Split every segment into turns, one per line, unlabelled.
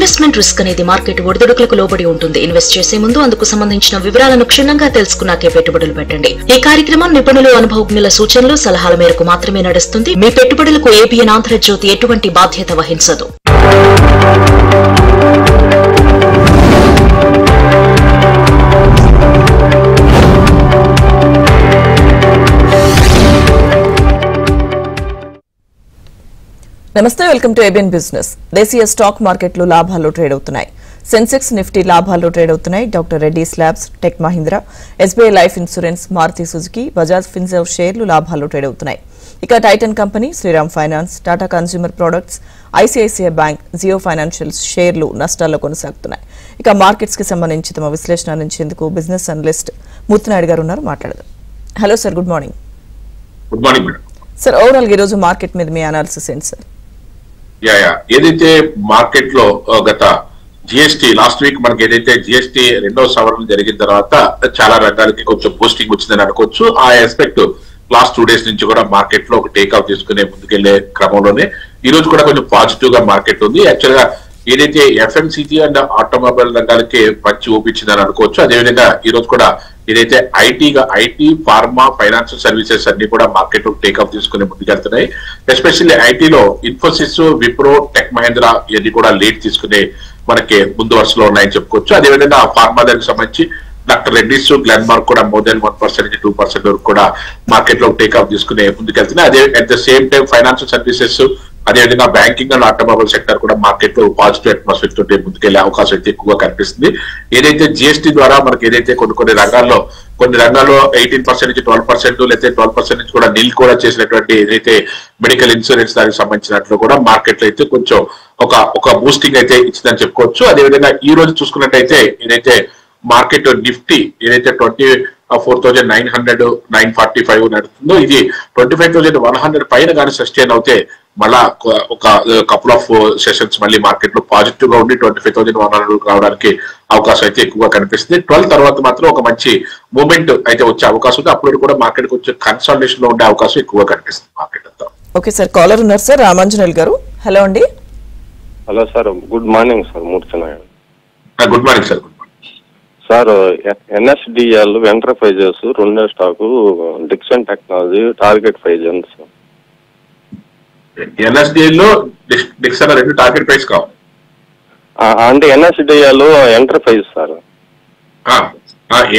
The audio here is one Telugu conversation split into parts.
ఇన్వెస్ట్మెంట్ రిస్క్ అనేది మార్కెట్ ఒడిదుడుకులకు లోబడి ఉంటుంది. ఇన్వెస్ట్ చేసే ముందు అందుకు సంబంధించిన వివరాలను క్షుణ్ణంగా తెలుసుకున్నాకే పెట్టుబడులు పెట్టండి. ఈ కార్యక్రమం నిపుణులు, అనుభవజ్ఞుల సూచనలు, సలహాల మేరకు మాత్రమే నడుస్తుంది. మీ పెట్టుబడులకు ఏబిఎన్ ఆంధ్రజ్యోతి ఎటువంటి బాధ్యత వహించదు.
నమస్తే, వెల్కమ్ టు ఏబిఎన్ బిజినెస్. దేశీయ స్టాక్ మార్కెట్లు లాభాల్లో ట్రేడ్ అవుతున్నాయి. సెన్సెక్స్, నిఫ్టీ లాభాల్లో ట్రేడ్ అవుతున్నాయి. Doctor Reddy's labs, tech Mahindra, SBI life insurance, Maruti Suzuki, Bajaj Finserv షేర్లు లాభాల్లో ట్రేడ్ అవుతున్నాయి. ఇక Titan company, Shriram finance, Tata consumer products, ICICI bank, Jio financials షేర్లు నష్టాల్లో కొనసాగుతున్నాయి. ఇక మార్కెట్స్ కి సంబంధించి తమ విశ్లేషణ అందించేందుకు బిజినెస్ అనలిస్ట్ మూర్తినాయుడు గారు ఉన్నారు. మాట్లాడదాం. Hello sir, good morning.
Good morning madam.
Sir, overall ఈ రోజు మార్కెట్ మీద మీ అనాలిసిస్ ఏంటి సార్?
ఏదైతే మార్కెట్ లో గత జిఎస్టీ లాస్ట్ వీక్ మనకి ఏదైతే జిఎస్టీ రెండవ సవరణ జరిగిన తర్వాత చాలా రంగాలకి కొంచెం బూస్టింగ్ వచ్చిందని అనుకోవచ్చు. ఆ ఎస్పెక్ట్ లాస్ట్ 2 డేస్ నుంచి కూడా మార్కెట్ లో ఒక టేక్ ఆఫ్ తీసుకునే ముందుకెళ్లే క్రమంలోనే ఈ రోజు కూడా కొంచెం పాజిటివ్ గా మార్కెట్ ఉంది. యాక్చువల్ గా ఏదైతే ఎఫ్ఎంసీజీ అండ్ ఆటోమొబైల్ రంగాలకి మంచి ఊపించిందని అనుకోవచ్చు. అదేవిధంగా ఈ రోజు కూడా ఏదైతే ఐటీ, ఫార్మా, ఫైనాన్షియల్ సర్వీసెస్ అన్ని కూడా మార్కెట్ టేక్ ఆఫ్ తీసుకుని ముందుకెళ్తున్నాయి. ఎస్పెషల్లీ ఐటీలో ఇన్ఫోసిస్, విప్రో, టెక్ మహీంద్రా ఇవన్నీ కూడా లీడ్ తీసుకునే మనకి ముందు వరుసలో ఉన్నాయని చెప్పుకోవచ్చు. అదేవిధంగా ఫార్మా దానికి సంబంధించి డాక్టర్ రెడ్డీస్, గ్లెన్మార్క్ కూడా మోర్ దాన్ 1% నుంచి 2% వరకు కూడా మార్కెట్ లో టేక్ ఆఫ్ తీసుకునే ముందుకెళ్తున్నాయి. అదే at the same time financial services, అదేవిధంగా బ్యాంకింగ్ అండ్ ఆటోమొబైల్ సెక్టర్ కూడా మార్కెట్ లో పాజిటివ్ అట్మాస్ఫియర్ తోటి ముందుకెళ్లే అవకాశం అయితే ఎక్కువగా కనిపిస్తుంది. ఏదైతే జిఎస్టీ ద్వారా మనకి ఏదైతే కొన్ని రంగాల్లో 18% నుంచి 12%, లేకపోతే 12% నుంచి కూడా నిల్ కూడా చేసినటువంటి ఏదైతే మెడికల్ ఇన్సూరెన్స్ దానికి సంబంధించినట్లు కూడా మార్కెట్ లో అయితే కొంచెం ఒక బూస్టింగ్ అయితే ఇచ్చిందని చెప్పుకోవచ్చు. అదేవిధంగా ఈ రోజు చూసుకున్నట్టయితే ఏదైతే మార్కెట్ నిఫ్టీ ఏదైతే 24,900, 945 నడుస్తుందో ఇది 25,100 పైన కానీ సస్టైన్ అవుతే మళ్ళా ఒక కపుల్ ఆఫ్ సెషన్స్ మళ్ళీ మార్కెట్ లో పాజిటివ్ గా ఉండి 25,100 రావడానికి అవకాశం అయితే ఎక్కువగా కనిపిస్తుంది. 12 తర్వాత మాత్రం ఒక మంచి మూవ్మెంట్ అయితే వచ్చే అవకాశం ఉంది. అప్పుడు కూడా మార్కెట్ కొంచెం కన్సాలిడేషన్ లో ఉండే అవకాశం ఎక్కువగా కనిపిస్తుంది మార్కెట్ అంతా.
ఓకే సార్, కాలర్ ఉన్నారు సార్, రామాంజనేయులు గారు. హలో అండి.
Hello sir, good morning sir. Murthy Naidu.
Good morning sir.
Sir, NSDL enterprises రెండో stock, Dixon technology target price ఎంత సార్?
ఎన్ఎస్డిఎల్ లో డిక్సన్ రెండు టార్గెట్ ప్రైస్ కావాలి
అంటే NSDL enterprise sir.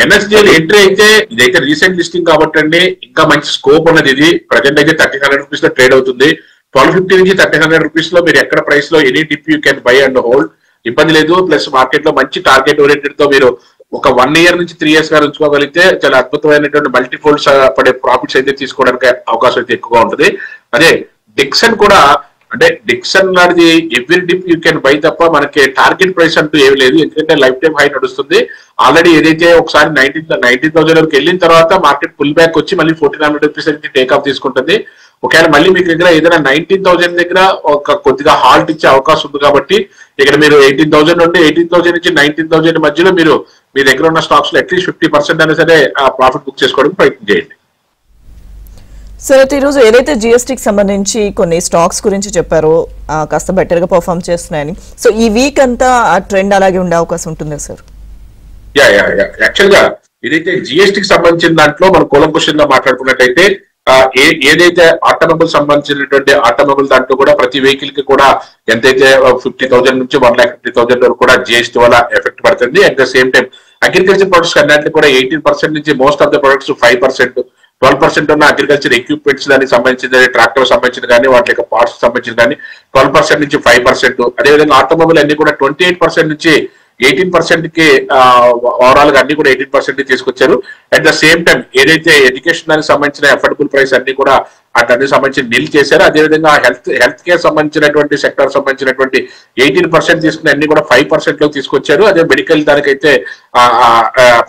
NSDL entry అయితే ఇదైతే రీసెంట్ లిస్టింగ్ కాబట్టి అండి ఇంకా మంచి స్కోప్ ఉన్నది. ఇది ప్రజెంట్ అయితే 1,300 రూపీస్ లో ట్రేడ్ అవుతుంది. 1250 నుంచి 1,300 రూపీస్ లో మీరు ఎక్కడ ప్రైస్ లో any dip you can buy and hold, ఇబ్బంది లేదు. ప్లస్ మార్కెట్ లో మంచి టార్గెట్ ఓరియంటెడ్ తో మీరు ఒక 1 ఇయర్ నుంచి 3 ఇయర్స్ గా ఉంచుకోగలిగితే చాలా అద్భుతమైనటువంటి మల్టీఫోల్డ్స్ పడే ప్రాఫిట్స్ అయితే తీసుకోవడానికి అవకాశం అయితే ఎక్కువగా ఉంటుంది. అదే డిక్సన్ కూడా అంటే డిక్సన్ నాటిది every dip you can by తప్ప మనకి టార్గెట్ ప్రైస్ అంటూ ఏమి లేదు. ఎందుకంటే లైఫ్ టైం హై నడుస్తుంది. ఆల్రెడీ ఏదైతే ఒకసారి 19,000 వరకు వెళ్ళిన తర్వాత మార్కెట్ పుల్ బ్యాక్ వచ్చి మళ్ళీ 1,400 రూపీస్ అయితే టేక్ ఆఫ్ తీసుకుంటుంది. ఒకవేళ మళ్ళీ మీకు దగ్గర ఏదైనా 19,000 దగ్గర ఒక కొద్దిగా హాల్ట్ ఇచ్చే అవకాశం ఉంది. కాబట్టి ఇక్కడ మీరు 18,000 నుండి 18,000 నుంచి 19,000 మధ్యలో మీరు మీ దగ్గర ఉన్న స్టాక్స్ లో అట్లీస్ట్ 50% అయినా సరే ప్రాఫిట్ బుక్ చేసుకోవడానికి ప్రయత్నం చేయండి.
సార్, అయితే ఈరోజు ఏదైతే జిఎస్టీకి సంబంధించి కొన్ని స్టాక్స్ గురించి చెప్పారో కాస్త బెటర్ గా పర్ఫార్మ్ చేస్తున్నాయని, సో ఈ వీక్ అంతా ఆ ట్రెండ్ అలాగే ఉండే అవకాశం ఉంటుందా సార్?
యాక్చువల్ గా ఏదైతే జిఎస్టీకి సంబంధించిన దాంట్లో మనం కూలంకుషంగా మాట్లాడుకున్నట్టయితే ఏదైతే ఆటోమొబైల్ సంబంధించినటువంటి ఆటోమొబైల్ దాంట్లో కూడా ప్రతి వెహికల్ కి కూడా ఎంతైతే 50,000 నుంచి 1,50,000 వరకు కూడా జిఎస్టీ వల్ల ఎఫెక్ట్ పడుతుంది. At the same time agriculture products అన్నింటినీ కూడా 18% నుంచి మోస్ట్ ఆఫ్ ద ప్రొడక్ట్స్ 5%, 12% ఉన్న అగ్రికల్చర్ ఎక్విప్మెంట్స్ దానికి సంబంధించిన ట్రాక్టర్ సంబంధించిన కానీ వాటి యొక్క పార్ట్స్ సంబంధించిన కానీ 12% నుంచి 5%. అదేవిధంగా ఆటోమొబైల్ అన్ని కూడా 28% నుంచి 18% కి ఓవరాల్ గా అన్ని కూడా 18% తీసుకొచ్చారు. అట్ ద సేమ్ టైం ఏదైతే ఎడ్యుకేషన్ దానికి సంబంధించిన అఫోర్డబుల్ ప్రైస్ అన్ని కూడా అన్ని సంబంధించి నిల్ చేశారు. అదేవిధంగా హెల్త్ కేర్ సంబంధించినటువంటి సెక్టర్ సంబంధించినటువంటి 18% తీసుకుని అన్ని కూడా 5% లో తీసుకొచ్చారు. అదే మెడికల్ దానికైతే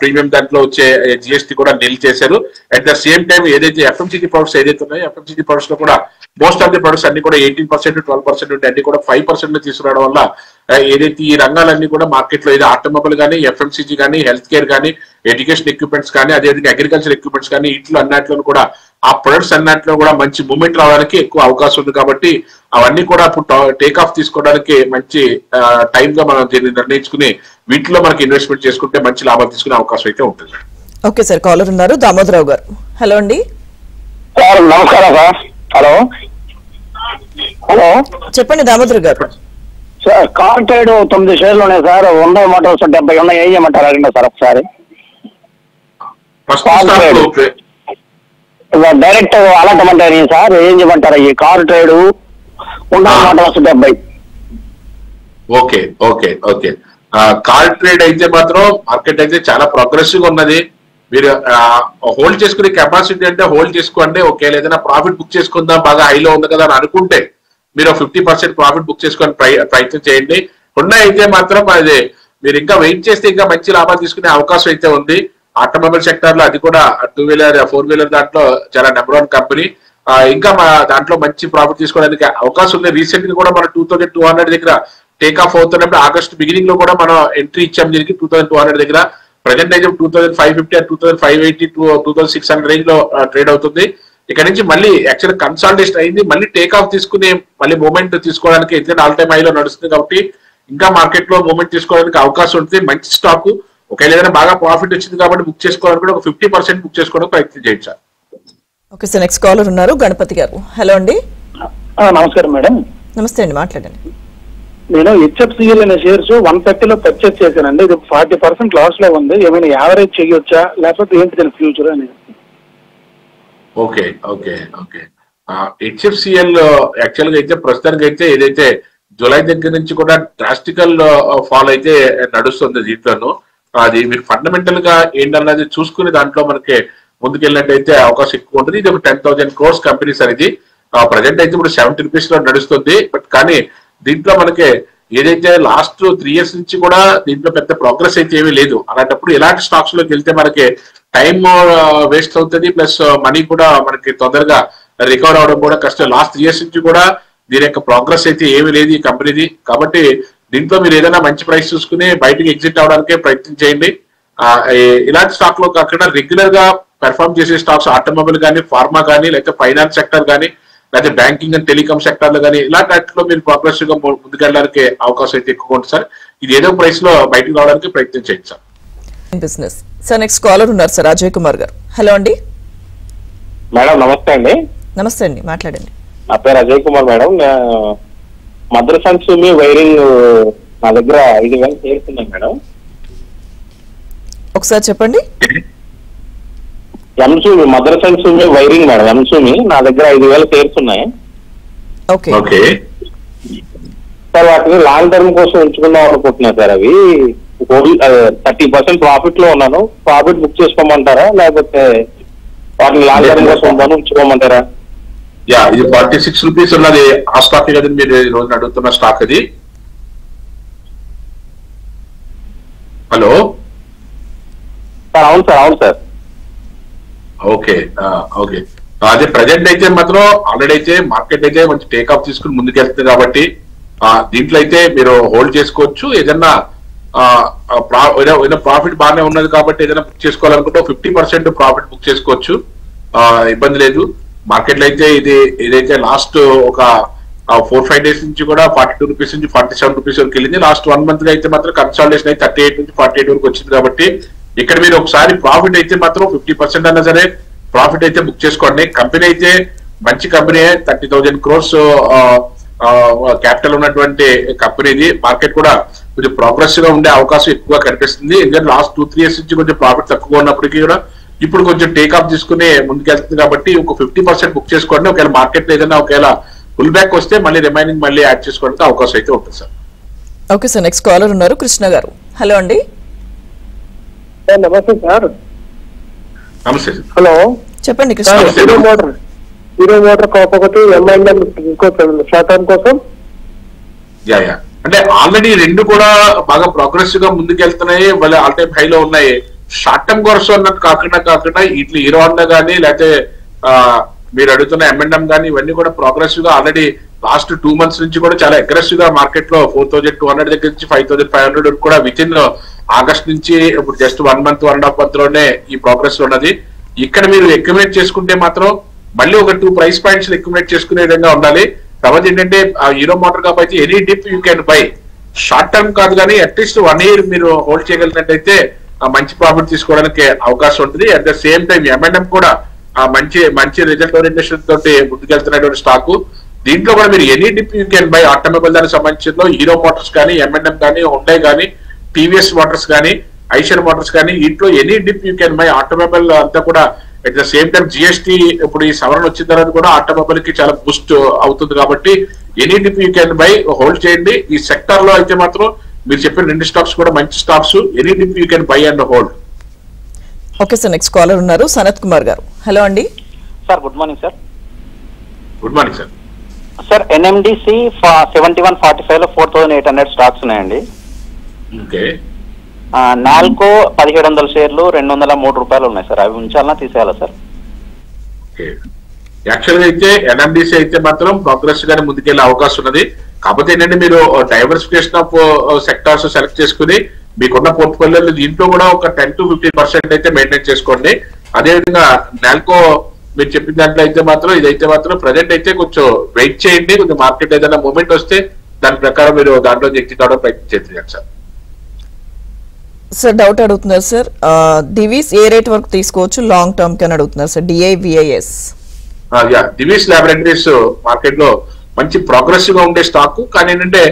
ప్రీమియం దాంట్లో వచ్చే జిఎస్టీ కూడా నిల్ చేశారు. అట్ ద సేమ్ టైం ఏదైతే ఎఫ్ఎంసీజీ ప్రొడక్ట్స్ ఏదైతే ఉన్నాయో ఎఫ్ఎంసీజీ ప్రొడక్ట్స్ లో కూడా మోస్ట్ ఆఫ్ ది ప్రొడక్ట్స్ అన్ని కూడా 18%, 12% ఉంటే అన్ని కూడా 5% లో తీసుకురావడం వల్ల ఏదైతే ఈ రంగాలన్నీ కూడా మార్కెట్ లో ఏదో ఆటోమొబైల్ కానీ, ఎఫ్ఎంసీజీ కానీ, హెల్త్ కేర్ కానీ, ఎడ్యుకేషన్ ఎక్విప్మెంట్స్ కానీ, అదేవిధంగా అగ్రికల్చర్ ఎక్విప్మెంట్స్ కానీ, వీటిలో అన్నిట్లో కూడా ఆ ప్రొడక్ట్స్ అన్నిట్లో కూడా మంచి మూమెంట్ రావడానికి ఎక్కువ అవకాశం ఉంది. కాబట్టి అవన్నీ కూడా ఇప్పుడు టేక్ ఆఫ్ తీసుకోవడానికి మంచి టైం గా మనం దీన్ని నిర్ణయించుకుని వీటిలో మనకి ఇన్వెస్ట్మెంట్ చేసుకుంటే మంచి లాభాలు తీసుకునే అవకాశం అయితే ఉంటుంది.
ఓకే సార్, కాలర్ ఉన్నారు దామోదరరావు గారు. హలో అండి.
సార్ నమస్కారం సార్. హలో హలో
చెప్పండి దామోదర్ గారు.
సార్ కార్ ట్రేడ్ 9 షేర్లు ఉన్నాయి సార్. 100 మోటార్స్ 70 ఉన్నాయి. ఏం చేయమంటారు అడిగినా సార్ ఒకసారి. డైరెక్ట్ అలాటమంటారు సార్. ఏం చేయమంటారు ఈ car trade 100 motors 70?
Okay okay okay car trade అయితే మాత్రం మార్కెట్ అయితే చాలా ప్రోగ్రెసివ్ గా ఉన్నది. మీరు హోల్డ్ చేసుకునే కెపాసిటీ అంటే హోల్డ్ చేసుకోండి. ఒకవేళ ఏదైనా ప్రాఫిట్ బుక్ చేసుకుందాం బాగా హైలో ఉంది కదా అని అనుకుంటే మీరు 50% ప్రాఫిట్ బుక్ చేసుకొని ప్రయత్నం చేయండి. ఉన్నాయి అయితే మాత్రం అది మీరు ఇంకా వెయిట్ చేస్తే ఇంకా మంచి లాభాలు తీసుకునే అవకాశం అయితే ఉంది. ఆటోమొబైల్ సెక్టర్ లో అది కూడా 2 వీలర్ 4 వీలర్ దాంట్లో చాలా నెంబర్ 1 కంపెనీ. ఇంకా దాంట్లో మంచి ప్రాఫిట్ తీసుకోవడానికి అవకాశం ఉంది. రీసెంట్ గా కూడా మనం 2200 దగ్గర టేక్ ఆఫ్ అవుతున్నప్పుడు ఆగస్ట్ బిగినింగ్ లో కూడా మనం ఎంట్రీ ఇచ్చాం దీనికి 2200 దగ్గర. ప్రజెంట్ అయితే 2550 అండ్ 2580 2600 రేంజ్ లో ట్రేడ్ అవుతుంది. ఇక్కడ నుంచి మళ్ళీ యాక్చువల్ కన్సాలిడేషన్ అయింది. మళ్ళీ టేక్ ఆఫ్ తీసుకుని మళ్ళీ మూమెంట్ తీసుకోవడానికి ఎందుకంటే ఆల్ టైమ్ హైలో నడుస్తుంది కాబట్టి ఇంకా మార్కెట్ లో మూమెంట్ తీసుకోవడానికి అవకాశం ఉంటుంది. మంచి స్టాక్ ఒకవేళ ఏదైనా బాగా ప్రాఫిట్ వచ్చింది కాబట్టి బుక్ చేసుకోవడానికి కూడా ఒక 50% బుక్ చేసుకోవడానికి ప్రయత్నం చేయండి sir.
Okay sir, next caller ఉన్నారు గణపతి గారు. హలో అండి.
నమస్కారం మేడం.
నమస్తే అండి, మాట్లాడండి.
నేను హెచ్ఎఫ్సిఎల్ అనే షేర్స్ 130లో పర్చేస్ చేశానండి. ఇది 40% లాస్ లో ఉంది. ఏమైనా యావరేజ్ చేయొచ్చా లేకపోతే ఏంటి దాని ఫ్యూచర్ అనేది?
Okay okay okay HFCL actual గా అయితే ప్రస్తుతానికి అయితే ఏదైతే జూలై దగ్గర నుంచి కూడా డ్రాస్టికల్ ఫాల్ అయితే నడుస్తుంది దీంట్లోనూ. అది మీరు ఫండమెంటల్ గా ఏంటన్నది చూసుకుని దాంట్లో మనకి ముందుకెళ్ళినట్టయితే అవకాశం ఎక్కువ ఉంటుంది. ఇది ఒక 10,000 crores కంపెనీ సార్. ఇది ప్రజెంట్ అయితే ఇప్పుడు 70 రూపీస్ లో నడుస్తుంది. బట్ కానీ దీంట్లో మనకి ఏదైతే లాస్ట్ 3 years నుంచి కూడా దీంట్లో పెద్ద ప్రోగ్రెస్ అయితే ఏమీ లేదు. అలాంటప్పుడు ఇలాంటి స్టాక్స్ లోకి వెళ్తే మనకి టైం వేస్ట్ అవుతుంది, ప్లస్ మనీ కూడా మనకి తొందరగా రికవర్ అవడం కూడా కష్టం. లాస్ట్ 3 years నుంచి కూడా దీని యొక్క ప్రోగ్రెస్ అయితే ఏమీ లేదు ఈ కంపెనీది. కాబట్టి దీంట్లో మీరు ఏదైనా మంచి ప్రైస్ చూసుకుని బయటకి ఎగ్జిట్ అవడానికే ప్రయత్నం చేయండి. ఇలాంటి స్టాక్ లో కాకుండా రెగ్యులర్ గా పెర్ఫార్మ్ చేసే స్టాక్స్ ఆటోమొబైల్ కానీ, ఫార్మా కానీ, లేకపోతే ఫైనాన్స్ సెక్టర్ కానీ, లేకపోతే బ్యాంకింగ్ అండ్ టెలికాం సెక్టర్ లో కానీ ఇలాంటి వాటిలో మీరు ప్రోగ్రెసివ్ గా ముందుకెళ్ళడానికి అవకాశం అయితే ఎక్కువ ఉంటుంది సార్. ఇది ఏదో ప్రైస్ లో బయటకు రావడానికి ప్రయత్నం చేయండి sir.
Business sir, next caller ఉన్నారు సార్ అజయ్ కుమార్ గారు. హలో అండి.
మేడం నమస్తే అండి.
నమస్తే అండి, మాట్లాడండి.
నా పేరు అజయ్ కుమార్ మేడం. మద్రసన్ సుమి వైరింగ్ నా దగ్గర 5,000 చేరుతున్నాయి మేడం.
ఒకసారి చెప్పండి.
ఎంసూమి మద్రసన్ సుమి వైరింగ్ మేడం. ఎంసూమి నా దగ్గర 5,000 చేరుతున్నాయి.
ఓకే
ఓకే
సార్ వాటిని లాంగ్ టర్మ్ కోసం ఉంచుకుందాం అనుకుంటున్నా సార్. అవి 30% ప్రాఫిట్ లో ఉన్నాను. ప్రాఫిట్ బుక్ చేసుకోమంటారా లేకపోతే వాటిని లాంగ్ టర్మ్ కోసం ఉంచుకోమంటారా?
యా, ఇది 46 రూపీస్ ఉన్నది ఆ స్టాక్ కదండి మీరు ఈ రోజు అడుగుతున్న స్టాక్ అది. హలో
సార్ అవును సార్, అవును సార్.
ఓకే ఓకే అదే ప్రజెంట్ అయితే మాత్రం ఆల్రెడీ అయితే మార్కెట్ అయితే మంచి టేక్ ఆఫ్ తీసుకుని ముందుకెళ్తుంది కాబట్టి దీంట్లో అయితే మీరు హోల్డ్ చేసుకోవచ్చు. ఏదైనా ప్రాఫిట్ బాగానే ఉన్నది కాబట్టి ఏదైనా బుక్ చేసుకోవాలనుకుంటే 50% ప్రాఫిట్ బుక్ చేసుకోవచ్చు, ఇబ్బంది లేదు. మార్కెట్ లో అయితే ఇది ఏదైతే లాస్ట్ ఒక 4-5 days నుంచి కూడా 42 రూపీస్ నుంచి 47 రూపీస్ వరకు వెళ్ళింది. లాస్ట్ 1 month గా అయితే మాత్రం కన్సాలిడేషన్ అయితే 38 నుంచి 48 వరకు వచ్చింది. కాబట్టి ఇక్కడ మీరు ఒకసారి ప్రాఫిట్ అయితే మాత్రం 50% అన్నా సరే ప్రాఫిట్ అయితే బుక్ చేసుకోండి. కంపెనీ అయితే మంచి కంపెనీ, 30,000 crores క్యాపిటల్ ఉన్నటువంటి కంపెనీది. మార్కెట్ కూడా కొంచెం ప్రోగ్రెసివ్ గా ఉండే అవకాశం ఎక్కువగా కనిపిస్తుంది. ఎందుకంటే లాస్ట్ 2-3 years నుంచి కొంచెం ప్రాఫిట్ తక్కువ ఉన్నప్పటికీ కూడా ఇప్పుడు కొంచెం టేక్ ఆఫ్ తీసుకుని ముందుకెళ్తుంది కాబట్టి ఒక 50% బుక్ చేసుకోండి. ఒకవేళ మార్కెట్ లో ఏదైనా ఒకవేళ ఫుల్ బ్యాక్ వస్తే మళ్ళీ రిమైనింగ్ మళ్ళీ యాడ్ చేసుకోవడానికి అవకాశం అయితే ఉంటుంది sir.
Okay sir, next caller ఉన్నారు కృష్ణ గారు. హలో అండి.
నమస్తే సార్.
నమస్తే.
హలో
చెప్పండి కృష్ణ.
హీరో మోటార్ ఒకటి ఎంఐఎం ఇంకో షార్ట్ టర్మ్ కోసం.
యా యా అంటే ఆల్రెడీ రెండు కూడా బాగా ప్రోగ్రెసివ్ గా ముందుకెళ్తున్నాయి, మళ్ళీ ఆల్ టైమ్ హైలో ఉన్నాయి. షార్ట్ టర్మ్ కోర్స్ అన్నట్టు కాకుండా ఇట్లా హీరో హోండా కానీ లేకపోతే మీరు అడుగుతున్న ఎంఎండ్ఎం కానీ ఇవన్నీ కూడా ప్రోగ్రెసివ్ గా ఆల్రెడీ లాస్ట్ 2 months నుంచి కూడా చాలా అగ్రెసివ్ గా మార్కెట్ లో 4200 దగ్గర నుంచి 5500 కూడా విత్ ఇన్ ఆగస్ట్ నుంచి ఇప్పుడు జస్ట్ 1 month 1.5 month లోనే ఈ ప్రోగ్రెస్ ఉన్నది. ఇక్కడ మీరు అక్యుములేట్ చేసుకుంటే మాత్రం మళ్ళీ ఒక 2 price points అక్యుములేట్ చేసుకునే విధంగా ఉండాలి. తర్వాత ఏంటంటే హీరో మోటార్ కాబట్టి any dip you can by, short term కాదు కానీ అట్లీస్ట్ 1 year మీరు హోల్డ్ చేయగలిగినట్టయితే మంచి ప్రాఫిట్ తీసుకోవడానికి అవకాశం ఉంటుంది. At the same time M&M కూడా మంచి రిజల్ట్ ఓరియంటేషన్ తోటి ముందుకెళ్తున్నటువంటి స్టాక్. దీంట్లో కూడా మీరు any dip you can by. Automobile దానికి సంబంధించిన హీరో మోటార్స్ కానీ, M&M కానీ, హుండై కానీ, టీవీఎస్ మోటార్స్ కానీ, ఐషర్ మోటార్స్ కానీ, ఇంట్లో any dip you can by. Automobile అంతా కూడా at the same time GST ఇప్పుడు ఈ సవరణ వచ్చిన తర్వాత కూడా ఆటోమొబైల్ కి చాలా బూస్ట్ అవుతుంది కాబట్టి any dip you can by, hold చేయండి. ఈ సెక్టర్ లో అయితే మాత్రం మీరు చెప్పిన 2 స్టాక్స్ కూడా మంచి stocks. Any dip you can buy and hold.
Okay sir, next caller ఉన్నారు సనత్ కుమార్ గారు. హలో అండి
sir. Good morning sir.
Good morning sir.
Sir NMDC 7145 లో 4800 స్టాక్స్ ఉన్నాయండి.
ఓకే.
నాల్కో 1700 షేర్లు 203 రూపాయలు ఉన్నాయి సార్. అవి ఉంచాలన్నా తీసేయాలా సార్?
యాక్చువల్గా అయితే NMDC అయితే మాత్రం ప్రోగ్రెస్ గానే ముందుకెళ్లే అవకాశం ఉన్నది. కాకపోతే ఏంటంటే మీరు డైవర్సిఫికేషన్ ఆఫ్ సెక్టార్స్ సెలెక్ట్ చేసుకుని మీకున్న పోర్ట్ఫోలియోలో దీంట్లో కూడా ఒక 10 to 15% అయితే మెయింటైన్ చేసుకోండి. అదేవిధంగా నాల్కో మీరు చెప్పిన దాంట్లో అయితే మాత్రం ఇదైతే మాత్రం ప్రజెంట్ అయితే కొంచెం వెయిట్ చేయండి. కొంచెం మార్కెట్ ఏదైనా మూమెంట్ వస్తే దాని ప్రకారం మీరు దాంట్లో ఎగ్జిట్ అవడం ప్రయత్నం చేయండి సార్.
సార్ డౌట్ అడుగుతున్నారు సార్, డివిస్ ఏ రేట్ వరకు తీసుకోవచ్చు లాంగ్ టర్మ్ కి అని అడుగుతున్నారు sir. DIVIS.
Divi's laboratories market లో మంచి ప్రోగ్రెసివ్ గా ఉండే స్టాక్. కానీ ఏంటంటే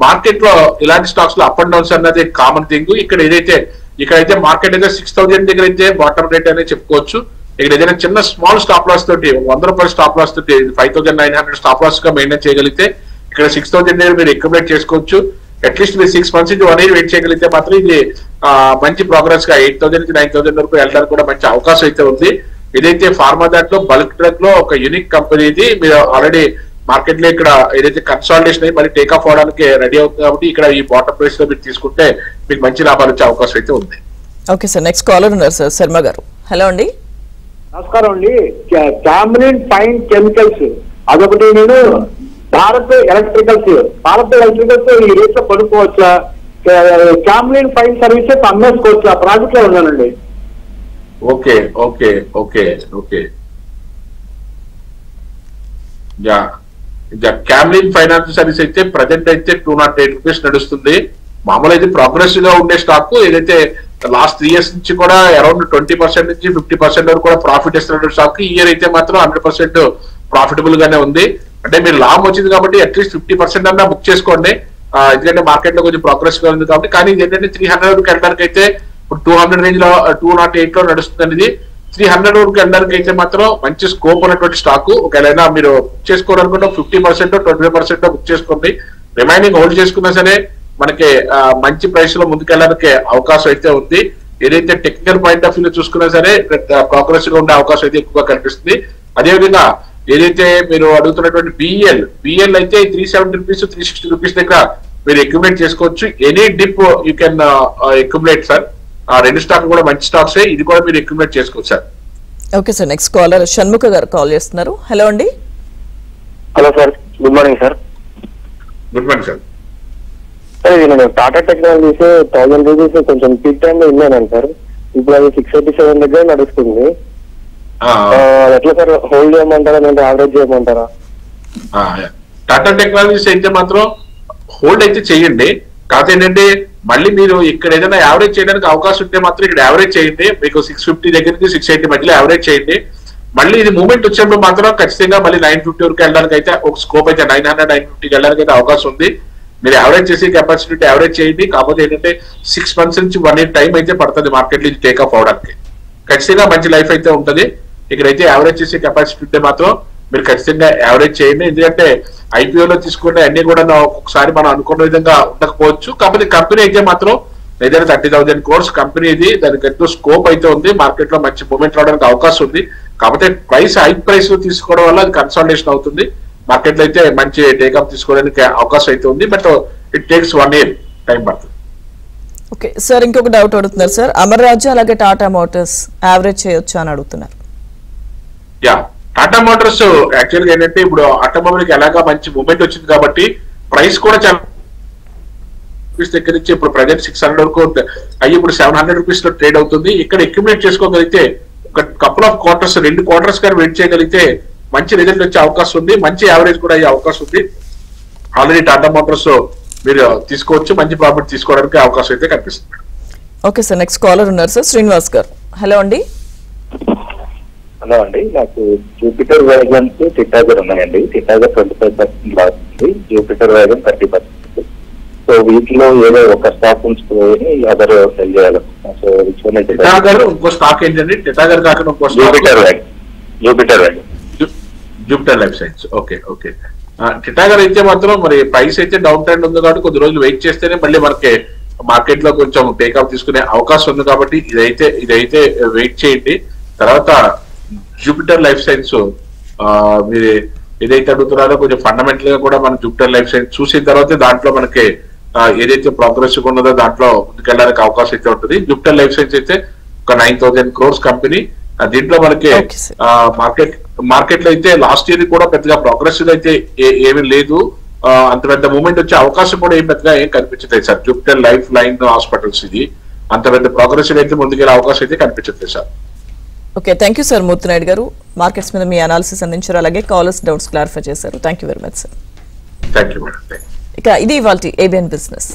మార్కెట్ లో ఇలాంటి స్టాక్స్ లో అప్ అండ్ డౌన్స్ అన్నది కామన్ థింగ్. ఇక్కడైతే మార్కెట్ అయితే 6000 దగ్గర అయితే బాటమ్ రేట్ అనేది చెప్పుకోవచ్చు. ఇక్కడ ఏదైనా చిన్న స్మాల్ స్టాప్ లాస్ తోటి 100 రూపాయల స్టాప్ లాస్ తోటి 5900 స్టాప్ లాస్ గా మెయింటైన్ చేయగలిగితే ఇక్కడ 6000 దగ్గర మీరు అక్యుములేట్ చేసుకోవచ్చు. అట్లీస్ట్ మీరు 6 months నుంచి 1 year వెయిట్ చేయగలిగితే మాత్రం ఇది మంచి ప్రోగ్రెస్ గా 8000 నుంచి 9000 వరకు వెళ్ళడానికి కూడా మంచి అవకాశం అయితే ఉంది. ఏదైతే ఫార్మా దాంట్లో బల్క్ డ్రగ్ లో ఒక యూనిక్ కంపెనీ ఇది. మీరు ఆల్రెడీ మార్కెట్ లో ఇక్కడ ఏదైతే కన్సాలిడేషన్ అయ్యి మళ్ళీ టేక్ ఆఫ్ అవడానికి రెడీ అవుతుంది కాబట్టి ఇక్కడ ఈ బాటమ్ ప్రైస్ లో మీరు తీసుకుంటే మీకు మంచి లాభాలు వచ్చే అవకాశం అయితే ఉంది.
ఓకే సార్, నెక్స్ట్ కాలర్ ఉన్నారు సార్ శర్మ గారు. హలో అండి.
నమస్కారం అండి. క్యామ్లిన్ ఫైన్ కెమికల్స్ అదొకటి, నేను భారత్ ఎలక్ట్రికల్స్ ఈ రేట్ లో కొనుక్కోవచ్చా? క్యామ్లిన్ ఫైన్ సర్వీసెస్ అమ్మేసుకోవచ్చా? ప్రాజెక్ట్ లో ఉన్నానండి.
Okay okay okay okay Camlin finance service అయితే ప్రజెంట్ అయితే 208 రూపీస్ నడుస్తుంది. మామూలు అయితే ప్రోగ్రెసివ్ గా ఉండే స్టాక్. ఏదైతే లాస్ట్ 3 years నుంచి కూడా అరౌండ్ 20% నుంచి 50% వరకు కూడా ప్రాఫిట్ ఇస్తున్న స్టాక్. ఈ ఇయర్ అయితే మాత్రం 100% ప్రాఫిటబుల్ గానే ఉంది. అంటే మీరు లాభం వచ్చింది కాబట్టి అట్లీస్ట్ 50% అన్నా బుక్ చేసుకోండి. ఎందుకంటే మార్కెట్ లో కొంచెం ప్రోగ్రెస్ గా ఉంది కాబట్టి. కానీ ఇది ఏంటంటే 300 వరకు వెళ్ళడానికి అయితే ఇప్పుడు 200 రేంజ్ లో 208 లో నడుస్తుంది. ఇది 300 వరకు వెళ్ళడానికి అయితే మాత్రం మంచి స్కోప్ ఉన్నటువంటి స్టాక్. ఒకవేళ మీరు బుక్ చేసుకోవాలనుకుంటే 50% 25% బుక్ చేసుకోండి. రిమైనింగ్ హోల్డ్ చేసుకున్నా సరే మనకి మంచి ప్రైస్ లో ముందుకెళ్ళడానికి అవకాశం అయితే ఉంది. ఏదైతే టెక్నికల్ పాయింట్ ఆఫ్ వ్యూ చూసుకున్నా సరే ప్రోగ్రెస్ గా ఉండే అవకాశం అయితే ఎక్కువగా కనిపిస్తుంది. అదేవిధంగా ఏదైతే మీరు అడుగుతున్నటువంటి బిఎల్ అయితే 370 రూపీస్ 360 రూపీస్ దగ్గర మీరు అక్యుములేట్ చేసుకోవచ్చు. Any dip you can accumulate sir. 2 stock కూడా మంచి స్టాక్స్, ఇది కూడా మీరు అక్యుములేట్ చేసుకోవచ్చు sir.
Okay sir, next caller Shanmukha గారు కాల్ చేస్తున్నారు. హలో అండి.
Hello sir, good morning sir.
Good morning sir.
Sir ఇది నేను టాటా టెక్నాలజీస్ 1000 రూపీస్ కొంచెం పీక్ టైమ్ లో ఇన్నాను సార్. ఇప్పుడు అది 687 దగ్గర నడుస్తుంది. ఎట్లా సార్, హోల్డ్ చేయమంటారా లేదంటే యావరేజ్ చేయమంటారా?
టాటా టెక్నాలజీస్ అయితే మాత్రం హోల్డ్ అయితే చేయండి. కాకపోతే ఏంటంటే మళ్ళీ మీరు ఇక్కడ ఏదైనా యావరేజ్ చేయడానికి అవకాశం ఉంటే మాత్రం ఇక్కడ యావరేజ్ చేయండి. మీకు 650 దగ్గర నుంచి 680 మధ్యలో యావరేజ్ చేయండి. మళ్ళీ ఇది మూవ్మెంట్ వచ్చినప్పుడు మాత్రం ఖచ్చితంగా మళ్ళీ 950 వరకు వెళ్ళడానికి అయితే ఒక స్కోప్ అయితే 900 950 వెళ్ళడానికి అయితే అవకాశం ఉంది. మీరు యావరేజ్ చేసి కెపాసిటీ యావరేజ్ చేయండి. కాకపోతే ఏంటంటే 6 months నుంచి 1 year టైం అయితే పడుతుంది మార్కెట్ లో ఇది టేక్ ఆఫ్ అవడానికి. ఖచ్చితంగా మంచి లైఫ్ అయితే ఉంటుంది. ఇక్కడైతే యావరేజ్ చేసే కెపాసిటీ ఉంటే మాత్రం మీరు ఖచ్చితంగా యావరేజ్ చేయండి. ఎందుకంటే ఐపీఓలో తీసుకునే అన్ని కూడా ఒకసారి మనం అనుకున్న విధంగా ఉండకపోవచ్చు. కాకపోతే కంపెనీ అయితే మాత్రం ఏదైనా 30,000 crores కంపెనీ ఇది. దానికి ఎంతో స్కోప్ అయితే ఉంది. మార్కెట్ లో మంచి మూవ్మెంట్ రావడానికి అవకాశం ఉంది. కాకపోతే ప్రైస్ హై ప్రైస్ లో తీసుకోవడం వల్ల అది కన్సాలిడేషన్ అవుతుంది. మార్కెట్ లో అయితే మంచి టేకప్ తీసుకోవడానికి అవకాశం అయితే ఉంది. But it takes 1 year time పడుతుంది.
ఓకే సార్, ఇంకొక డౌట్ అడుగుతున్నారు సార్. అమర్ రాజ్య అలాగే టాటా మోటార్స్ యావరేజ్ చేయొచ్చా అని అడుగుతున్నారు.
యా టాటా మోటార్స్ యాక్చువల్ గా ఏంటంటే ఇప్పుడు ఆటోమొబైల్ కి ఎలాగా మంచి మూమెంట్ వచ్చింది కాబట్టి ప్రైస్ కూడా చాలా రూపీస్ దగ్గర నుంచి ఇప్పుడు ప్రజెంట్ 600 వరకు అయ్యి ఇప్పుడు 700 రూపీస్ లో ట్రేడ్ అవుతుంది. ఇక్కడ అక్యుములేట్ చేసుకోగలిగితే ఒక కపుల్ ఆఫ్ క్వార్టర్స్ 2 క్వార్టర్స్ కానీ వెయిట్ చేయగలిగితే మంచి రిజల్ట్ వచ్చే అవకాశం ఉంది, మంచి యావరేజ్ కూడా అయ్యే అవకాశం ఉంది. ఆల్రెడీ టాటా మోటార్స్ మీరు తీసుకోవచ్చు, మంచి ప్రాఫిట్ తీసుకోవడానికి అవకాశం అయితే కనిపిస్తుంది.
ఓకే సార్, నెక్స్ట్ కాలర్ ఉన్నారు సార్, శ్రీనివాస్ గారు. హలో అండి.
హలో అండి, నాకు జూపిటర్ వ్యాగన్స్ టిటాగర్ ఉన్నాయండి. టిటాగర్ 25% లాస్ ఉంది, జూపిటర్ వ్యాగన్ 30%. సో వీటిలో ఏదో ఒక స్టాక్ ఉంచుకొని అదర్ సెల్ చేయాలనుకుంటున్నాను. సో
టిటాగర్ ఇంకో స్టాక్ ఏంటండి? టిటాగర్ కాకుండా ఇంకో
Jupiter wagon.
Jupiter life science. Okay okay. Titagarh అయితే మాత్రం మరి ప్రైస్ అయితే డౌన్ ట్రెండ్ ఉంది కాబట్టి కొద్ది రోజులు వెయిట్ చేస్తేనే మళ్ళీ మనకి మార్కెట్ లో కొంచెం టేక్అప్ తీసుకునే అవకాశం ఉంది కాబట్టి ఇదైతే వెయిట్ చేయండి. తర్వాత జూపిటర్ లైఫ్ సైన్స్ మీరు ఏదైతే అడుగుతున్నారో కొంచెం ఫండమెంటల్ గా కూడా మనం జూపిటర్ లైఫ్ సైన్స్ చూసిన తర్వాత దాంట్లో మనకి ఏదైతే ప్రోగ్రెసివ్ ఉన్నదో దాంట్లో ముందుకెళ్ళడానికి అవకాశం అయితే ఉంటుంది. జూపిటర్ లైఫ్ సైన్స్ అయితే ఒక 9,000 crores కంపెనీ. దీంట్లో మనకి మార్కెట్ లో అయితే లాస్ట్ ఇయర్ కూడా పెద్దగా ప్రోగ్రెసివ్ అయితే ఏమీ లేదు, అంత పెద్ద మూమెంట్ వచ్చే అవకాశం కూడా పెద్దగా ఏం కనిపించట్లేదు sir. Jupiter life line hospitals ఇది అంత పెద్ద ప్రోగ్రెసివ్ అయితే ముందుకెళ్ళే అవకాశం అయితే కనిపించట్లేదు sir.
Okay, thank you sir Murthy Naidu గారు. మార్కెట్స్ మీద మీ అనాలిసిస్ అందించారు, అలాగే కాలర్స్ డౌట్స్ క్లారిఫై చేశారు. Thank you very much sir.
Thank you madam.
ఇక ఇది ఇవాల్టి ఏబిఎన్ బిజినెస్.